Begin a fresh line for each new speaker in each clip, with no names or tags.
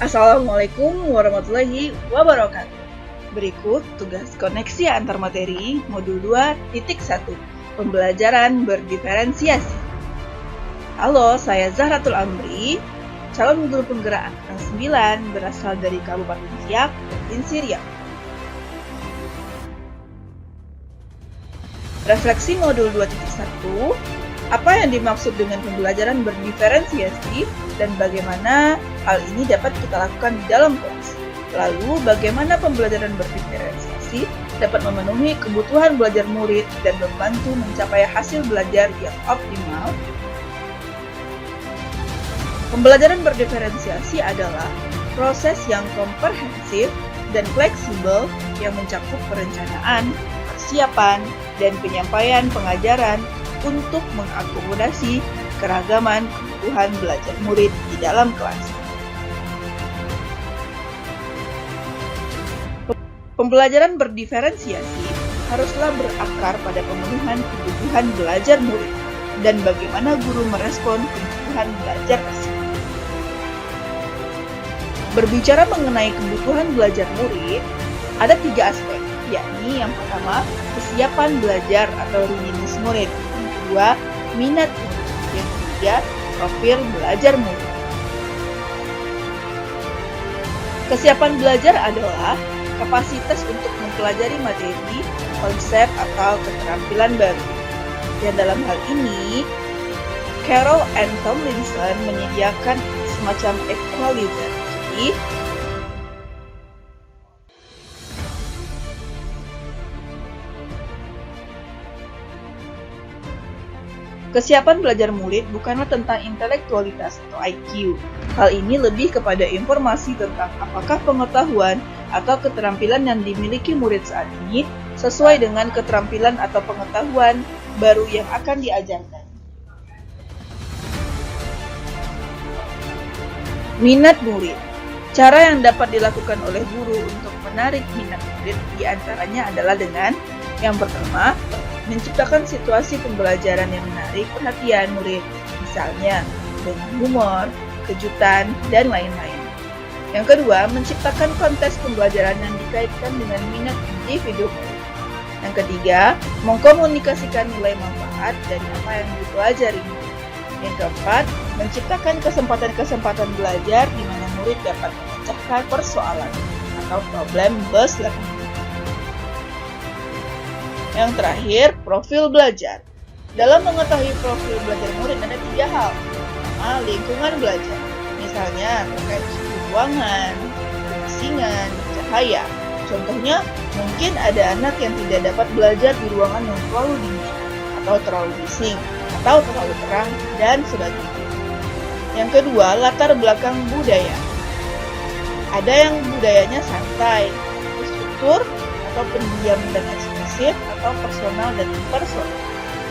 Assalamualaikum warahmatullahi wabarakatuh. Berikut tugas koneksi antar materi modul 2.1 Pembelajaran berdiferensiasi. Halo, saya Zahratul Amri, calon guru penggerak angkatan 9 berasal dari Kabupaten Siak, Provinsi Riau. Refleksi modul 2.1, apa yang dimaksud dengan pembelajaran berdiferensiasi dan bagaimana hal ini dapat kita lakukan di dalam kelas. Lalu, bagaimana pembelajaran berdiferensiasi dapat memenuhi kebutuhan belajar murid dan membantu mencapai hasil belajar yang optimal. Pembelajaran berdiferensiasi adalah proses yang komprehensif dan fleksibel yang mencakup perencanaan, persiapan, dan penyampaian pengajaran untuk mengakomodasi keragaman kebutuhan belajar murid di dalam kelas. Pembelajaran berdiferensiasi haruslah berakar pada pemenuhan kebutuhan belajar murid dan bagaimana guru merespon kebutuhan belajar tersebut. Berbicara mengenai kebutuhan belajar murid, ada 3 aspek, yakni yang pertama, kesiapan belajar atau readiness murid. Kedua, minat murid. Yang ketiga, profil belajar murid. Kesiapan belajar adalah kapasitas untuk mempelajari materi, konsep, atau keterampilan baru. Dan dalam hal ini, Carroll and Tomlinson menyediakan semacam equalizer. Jadi, kesiapan belajar murid bukanlah tentang intelektualitas atau IQ. Hal ini lebih kepada informasi tentang apakah pengetahuan atau keterampilan yang dimiliki murid saat ini sesuai dengan keterampilan atau pengetahuan baru yang akan diajarkan. Minat murid. Cara yang dapat dilakukan oleh guru untuk menarik minat murid diantaranya adalah dengan yang pertama, menciptakan situasi pembelajaran yang menarik perhatian murid, misalnya dengan humor, kejutan, dan lain-lain. Yang kedua, menciptakan kontes pembelajaran yang dikaitkan dengan minat individu murid. Yang ketiga, mengkomunikasikan nilai manfaat dari apa yang dipelajari. Yang keempat, menciptakan kesempatan-kesempatan belajar di mana murid dapat memecahkan persoalan atau problem-based learning. Yang terakhir, profil belajar. Dalam mengetahui profil belajar murid ada 3 hal. Pertama, lingkungan belajar. Misalnya terkait suhu ruangan, kebisingan, cahaya. Contohnya, mungkin ada anak yang tidak dapat belajar di ruangan yang terlalu dingin, atau terlalu bising, atau terlalu terang, dan sebagainya. Yang kedua, latar belakang budaya. Ada yang budayanya santai, terstruktur, atau pendiam dan ekspresif, atau personal dan impersonal.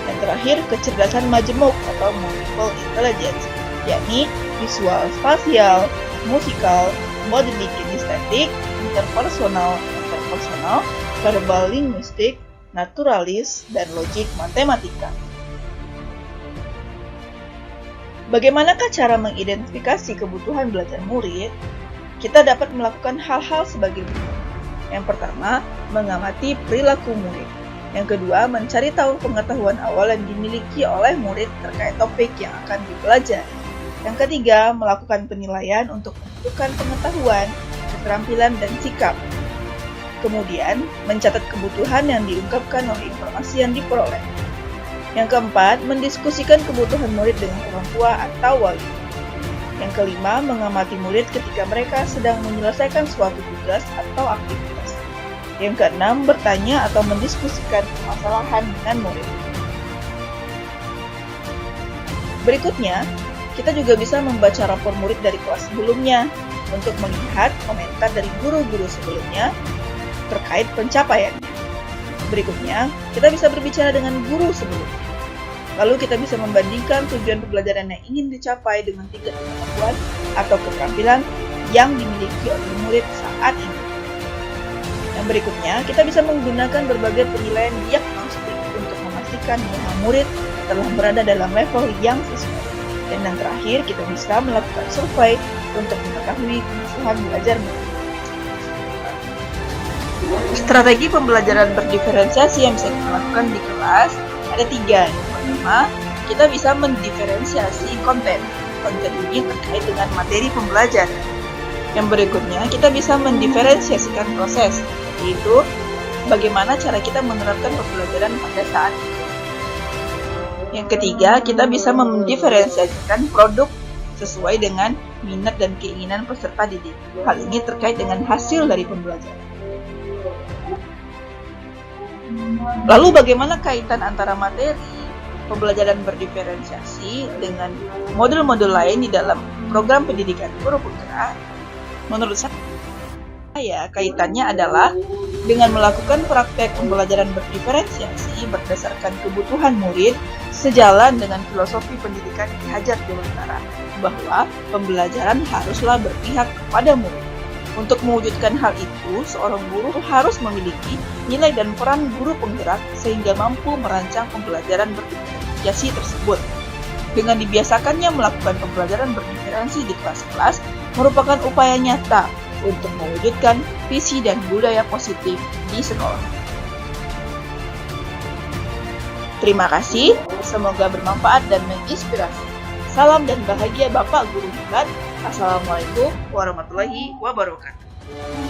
Yang terakhir, kecerdasan majemuk atau multiple intelligence, yakni visual spasial, musikal, modeling kinestetik, interpersonal, verbal linguistik, naturalis, dan logik matematika. Bagaimanakah cara mengidentifikasi kebutuhan belajar murid? Kita dapat melakukan hal-hal sebagai berikut. Yang pertama, mengamati perilaku murid. Yang kedua, mencari tahu pengetahuan awal yang dimiliki oleh murid terkait topik yang akan dipelajari. Yang ketiga, melakukan penilaian untuk menentukan pengetahuan, keterampilan, dan sikap. Kemudian, mencatat kebutuhan yang diungkapkan oleh informasi yang diperoleh. Yang keempat, mendiskusikan kebutuhan murid dengan orang tua atau wali. Yang kelima, mengamati murid ketika mereka sedang menyelesaikan suatu tugas atau aktivitas. Yang keenam, bertanya atau mendiskusikan permasalahan dengan murid. Berikutnya, kita juga bisa membaca rapor murid dari kelas sebelumnya untuk melihat komentar dari guru-guru sebelumnya terkait pencapaiannya. Berikutnya, kita bisa berbicara dengan guru sebelumnya. Lalu kita bisa membandingkan tujuan pembelajaran yang ingin dicapai dengan tingkat pengetahuan atau keterampilan yang dimiliki oleh murid saat ini. Yang berikutnya, kita bisa menggunakan berbagai penilaian diagnostik untuk memastikan bahwa murid telah berada dalam level yang sesuai. Dan yang terakhir, kita bisa melakukan survei untuk mengetahui kebutuhan belajar murid. Strategi pembelajaran berdiferensiasi yang bisa kita lakukan di kelas ada 3. Yang pertama, kita bisa mendiferensiasi konten. Konten ini terkait dengan materi pembelajaran. Yang berikutnya, kita bisa mendiferensiasikan proses, yaitu bagaimana cara kita menerapkan pembelajaran pada saat itu. Yang ketiga, kita bisa mendiferensiasikan produk sesuai dengan minat dan keinginan peserta didik. Hal ini terkait dengan hasil dari pembelajaran. Lalu bagaimana kaitan antara materi pembelajaran berdiferensiasi dengan modul-modul lain di dalam program pendidikan guru penggerak? Menurut saya, kaitannya adalah dengan melakukan praktek pembelajaran berdiferensiasi berdasarkan kebutuhan murid sejalan dengan filosofi pendidikan Ki Hajar Dewantara bahwa pembelajaran haruslah berpihak kepada murid. Untuk mewujudkan hal itu, seorang guru harus memiliki nilai dan peran guru penggerak sehingga mampu merancang pembelajaran berdiferensiasi tersebut. Dengan dibiasakannya melakukan pembelajaran berdiferensiasi di kelas-kelas merupakan upaya nyata untuk mewujudkan visi dan budaya positif di sekolah. Terima kasih, semoga bermanfaat dan menginspirasi. Salam dan bahagia Bapak Guru Hebat. Assalamualaikum warahmatullahi wabarakatuh.